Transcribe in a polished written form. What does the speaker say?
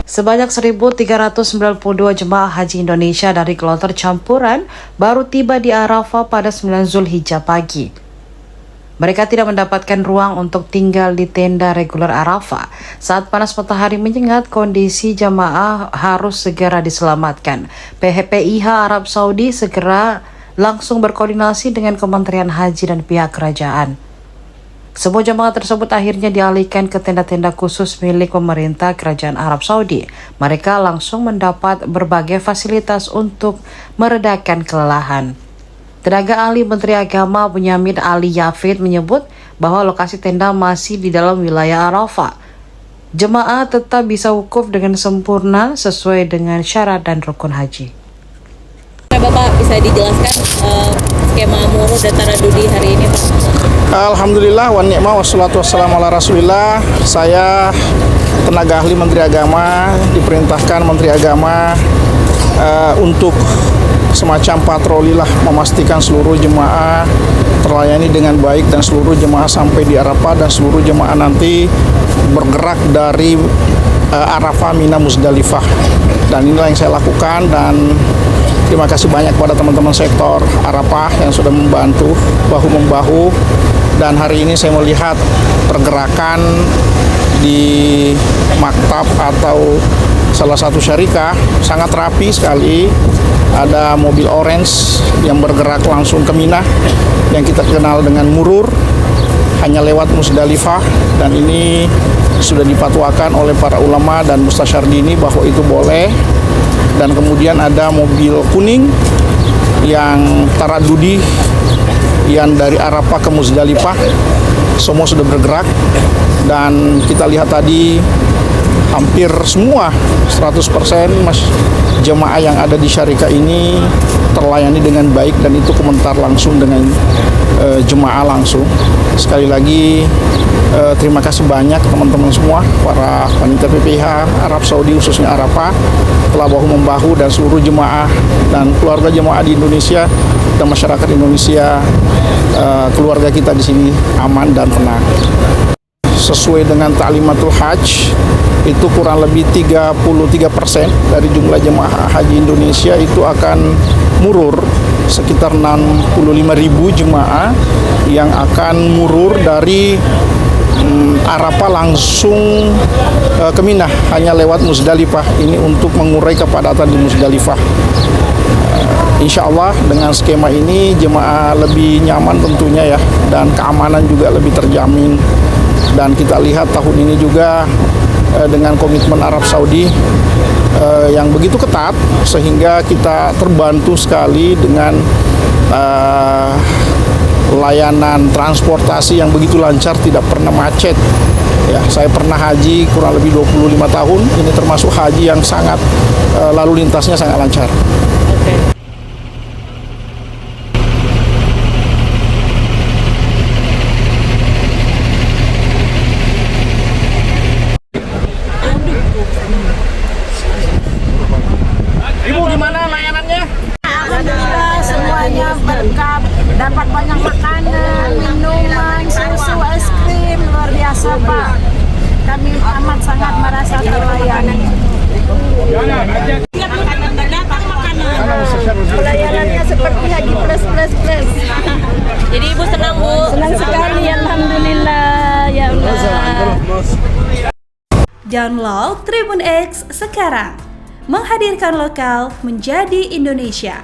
Sebanyak 1.392 jemaah haji Indonesia dari kloter campuran baru tiba di Arafah pada 9 Zulhijjah pagi. Mereka tidak mendapatkan ruang untuk tinggal di tenda reguler Arafah. Saat panas matahari menyengat, kondisi jemaah harus segera diselamatkan. PHPIH Arab Saudi segera langsung berkoordinasi dengan Kementerian Haji dan pihak kerajaan. Semua jemaah tersebut akhirnya dialihkan ke tenda-tenda khusus milik pemerintah Kerajaan Arab Saudi. Mereka langsung mendapat berbagai fasilitas untuk meredakan kelelahan. Tenaga ahli Menteri Agama Bunyamin Ali Yafid menyebut bahwa lokasi tenda masih di dalam wilayah Arafah. Jemaah tetap bisa wukuf dengan sempurna sesuai dengan syarat dan rukun haji. Bapak bisa dijelaskan skema murud dan taradudi hari ini, Pak? Alhamdulillah wa ni'mah wassalatu wassalamu ala rasulillah. Saya tenaga ahli Menteri Agama, diperintahkan Menteri Agama untuk semacam patroli lah, memastikan seluruh jemaah terlayani dengan baik dan seluruh jemaah sampai di Arafah dan seluruh jemaah nanti bergerak dari Arafah, Mina, Muzdalifah. Dan inilah yang saya lakukan, dan terima kasih banyak kepada teman-teman sektor Arafah yang sudah membantu bahu-membahu. Dan hari ini saya melihat pergerakan di maktab atau salah satu syarikah sangat rapi sekali. Ada mobil orange yang bergerak langsung ke Mina yang kita kenal dengan murur, hanya lewat Muzdalifah, dan ini sudah dipatwakan oleh para ulama dan mustasyar dini bahwa itu boleh. Dan kemudian ada mobil kuning yang taradudi yang dari Arafah ke Muzdalifah, semua sudah bergerak, dan kita lihat tadi hampir semua 100% jemaah yang ada di syarikah ini terlayani dengan baik, dan itu komentar langsung dengan jemaah langsung. Sekali lagi terima kasih banyak teman-teman semua, para panitia PPIH Arab Saudi khususnya Arafah telah bahu-membahu, dan seluruh jemaah dan keluarga jemaah di Indonesia dan masyarakat Indonesia, keluarga kita di sini aman dan tenang. Sesuai dengan Ta'limatul Hajj, itu kurang lebih 33% dari jumlah jemaah haji Indonesia itu akan murur, sekitar 65.000 jemaah yang akan murur dari Arafah langsung ke Mina, hanya lewat Muzdalifah. Ini untuk mengurai kepadatan di Muzdalifah. Insya Allah dengan skema ini jemaah lebih nyaman tentunya ya, dan keamanan juga lebih terjamin. Dan kita lihat tahun ini juga dengan komitmen Arab Saudi yang begitu ketat, sehingga kita terbantu sekali dengan layanan transportasi yang begitu lancar, tidak pernah macet. Ya, saya pernah haji kurang lebih 25 tahun, ini termasuk haji yang sangat lalu lintasnya sangat lancar. Ibu, gimana layanannya? Alhamdulillah semuanya berkah, dapat banyak makanan, minuman, susu, es krim, luar biasa Pak. Kami amat sangat merasa terlayani. Pelayanannya seperti haji plus. Jadi Ibu senang, Bu? Senang sekali, alhamdulillah ya Allah. Download Tribun X sekarang, menghadirkan lokal menjadi Indonesia.